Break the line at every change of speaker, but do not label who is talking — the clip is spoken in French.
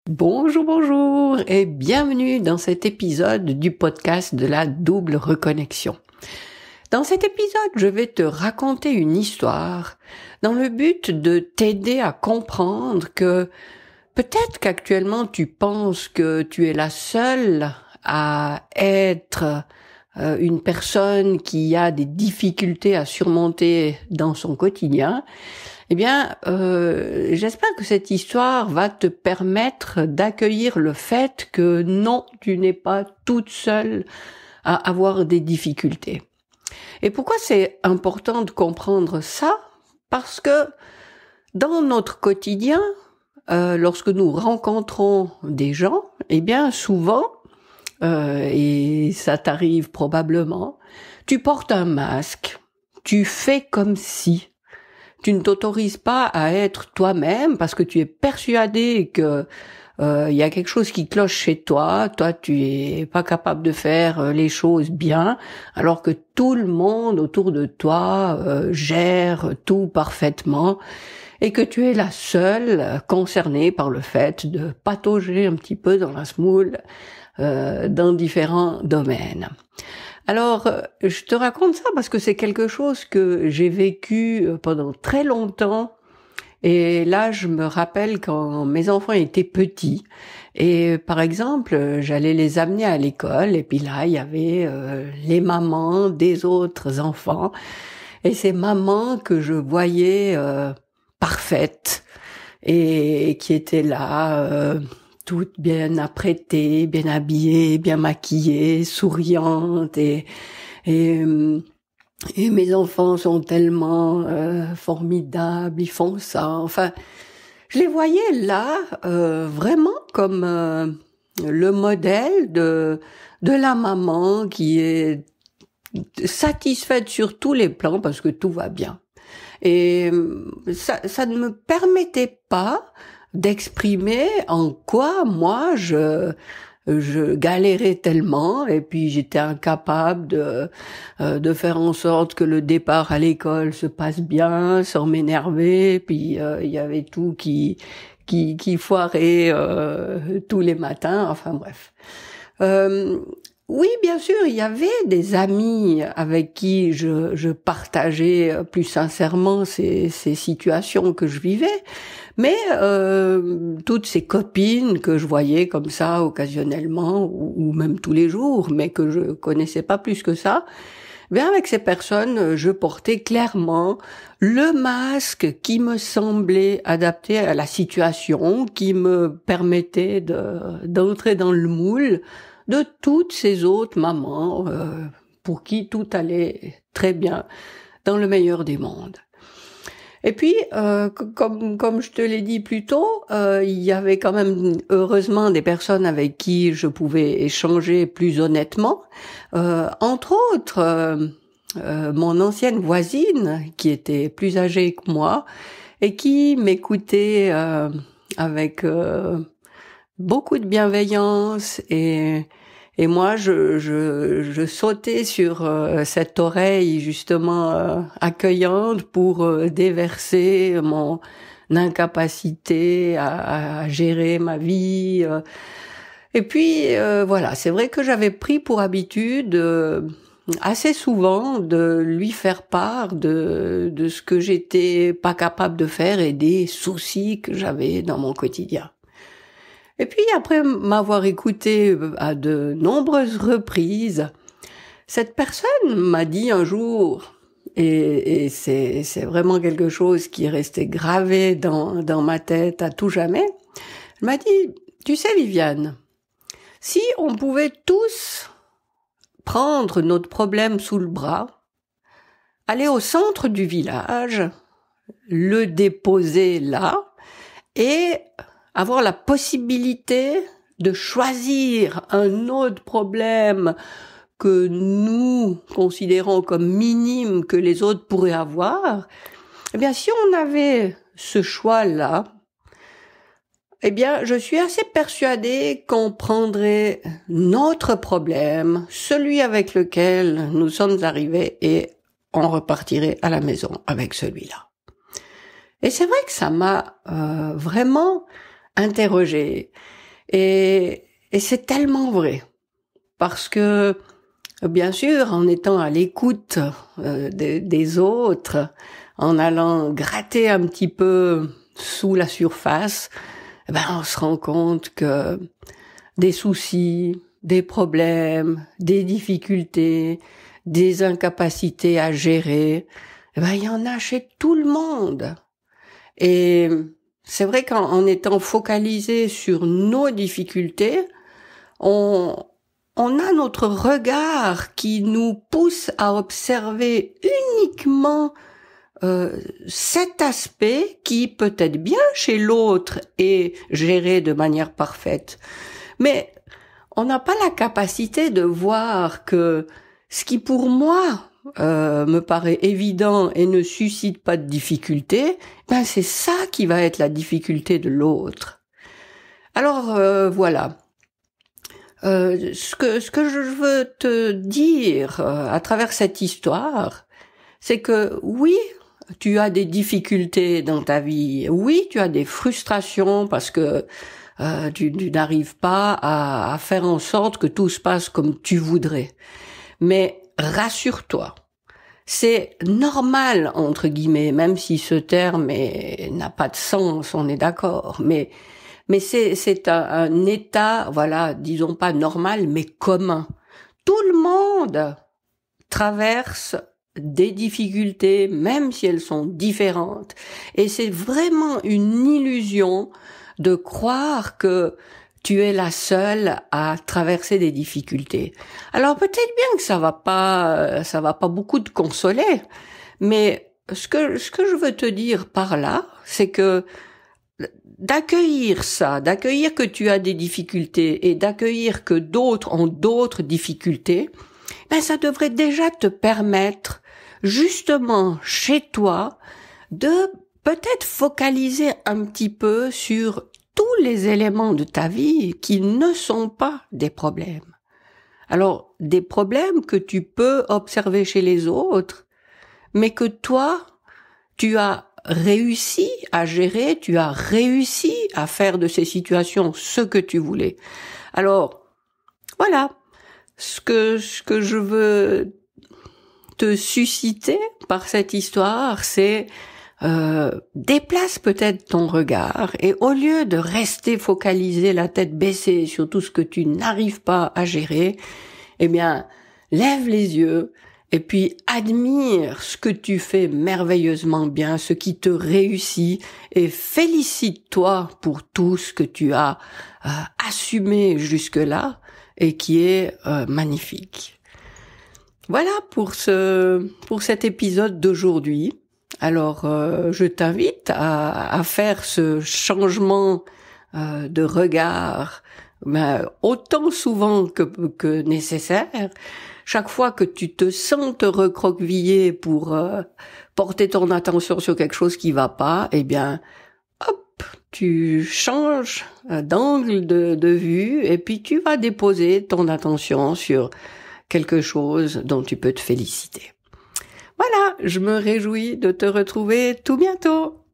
Bonjour, bonjour et bienvenue dans cet épisode du podcast de la double reconnexion. Dans cet épisode, je vais te raconter une histoire dans le but de t'aider à comprendre que peut-être qu'actuellement tu penses que tu es la seule à être une personne qui a des difficultés à surmonter dans son quotidien. Eh bien, j'espère que cette histoire va te permettre d'accueillir le fait que non, tu n'es pas toute seule à avoir des difficultés. Et pourquoi c'est important de comprendre ça? Parce que dans notre quotidien, lorsque nous rencontrons des gens, eh bien souvent, et ça t'arrive probablement, tu portes un masque, tu fais comme si. Tu ne t'autorises pas à être toi-même parce que tu es persuadé que y a quelque chose qui cloche chez toi. Toi, tu es pas capable de faire les choses bien, alors que tout le monde autour de toi gère tout parfaitement et que tu es la seule concernée par le fait de patauger un petit peu dans la semoule dans différents domaines. Alors, je te raconte ça parce que c'est quelque chose que j'ai vécu pendant très longtemps. Et là, je me rappelle quand mes enfants étaient petits. Et par exemple, j'allais les amener à l'école. Et puis là, il y avait les mamans des autres enfants. Et ces mamans que je voyais parfaites et qui étaient là... toutes bien apprêtées, bien habillées, bien maquillées, souriantes et mes enfants sont tellement formidables, ils font ça. Enfin, je les voyais là vraiment comme le modèle de la maman qui est satisfaite sur tous les plans parce que tout va bien. Et ça ne me permettait pas d'exprimer en quoi moi je galérais tellement et puis j'étais incapable de faire en sorte que le départ à l'école se passe bien sans m'énerver. Puis il y avait tout qui foirait tous les matins. Enfin bref. Oui, bien sûr, il y avait des amis avec qui je partageais plus sincèrement ces situations que je vivais, mais toutes ces copines que je voyais comme ça occasionnellement ou même tous les jours, mais que je connaissais pas plus que ça, bien avec ces personnes, je portais clairement le masque qui me semblait adapté à la situation, qui me permettait d'entrer dans le moule de toutes ces autres mamans pour qui tout allait très bien dans le meilleur des mondes. Et puis, comme je te l'ai dit plus tôt, il y avait quand même heureusement des personnes avec qui je pouvais échanger plus honnêtement. Entre autres, mon ancienne voisine, qui était plus âgée que moi, et qui m'écoutait avec beaucoup de bienveillance et moi je sautais sur cette oreille justement accueillante pour déverser mon incapacité à gérer ma vie et puis voilà, c'est vrai que j'avais pris pour habitude assez souvent de lui faire part de ce que j'étais pas capable de faire et des soucis que j'avais dans mon quotidien. Et puis, après m'avoir écouté à de nombreuses reprises, cette personne m'a dit un jour, et c'est vraiment quelque chose qui est resté gravé dans ma tête à tout jamais, elle m'a dit, tu sais Viviane, si on pouvait tous prendre notre problème sous le bras, aller au centre du village, le déposer là, et avoir la possibilité de choisir un autre problème que nous considérons comme minime que les autres pourraient avoir, eh bien, si on avait ce choix-là, eh bien, je suis assez persuadée qu'on prendrait notre problème, celui avec lequel nous sommes arrivés, et on repartirait à la maison avec celui-là. Et c'est vrai que ça m'a vraiment interroger. Et c'est tellement vrai. Parce que, bien sûr, en étant à l'écoute des autres, en allant gratter un petit peu sous la surface, on se rend compte que des soucis, des problèmes, des difficultés, des incapacités à gérer, il y en a chez tout le monde. Et c'est vrai qu'en étant focalisé sur nos difficultés, on a notre regard qui nous pousse à observer uniquement cet aspect qui peut être bien chez l'autre et géré de manière parfaite. Mais on n'a pas la capacité de voir que ce qui pour moi me paraît évident et ne suscite pas de difficulté, c'est ça qui va être la difficulté de l'autre. Alors voilà. Ce que je veux te dire à travers cette histoire, c'est que oui, tu as des difficultés dans ta vie. Oui, tu as des frustrations parce que tu n'arrives pas à faire en sorte que tout se passe comme tu voudrais. Mais rassure-toi, c'est normal, entre guillemets, même si ce terme n'a pas de sens, on est d'accord. Mais c'est un état, voilà, disons pas normal, mais commun. Tout le monde traverse des difficultés, même si elles sont différentes. Et c'est vraiment une illusion de croire que tu es la seule à traverser des difficultés. Alors peut-être bien que ça va pas beaucoup te consoler, mais ce que je veux te dire par là, c'est que d'accueillir ça, d'accueillir que tu as des difficultés et d'accueillir que d'autres ont d'autres difficultés, ça devrait déjà te permettre, justement, chez toi, de peut-être focaliser un petit peu sur tous les éléments de ta vie qui ne sont pas des problèmes. Alors, des problèmes que tu peux observer chez les autres, mais que toi, tu as réussi à gérer, tu as réussi à faire de ces situations ce que tu voulais. Alors, voilà, ce que je veux te susciter par cette histoire, c'est déplace peut-être ton regard et au lieu de rester focalisé la tête baissée sur tout ce que tu n'arrives pas à gérer, lève les yeux et puis admire ce que tu fais merveilleusement bien, ce qui te réussit et félicite-toi pour tout ce que tu as assumé jusque-là et qui est magnifique. Voilà pour cet épisode d'aujourd'hui. Alors, je t'invite à faire ce changement de regard autant souvent que nécessaire. Chaque fois que tu te sens te recroqueviller pour porter ton attention sur quelque chose qui va pas, hop, tu changes d'angle de vue et puis tu vas déposer ton attention sur quelque chose dont tu peux te féliciter. Voilà, je me réjouis de te retrouver tout bientôt.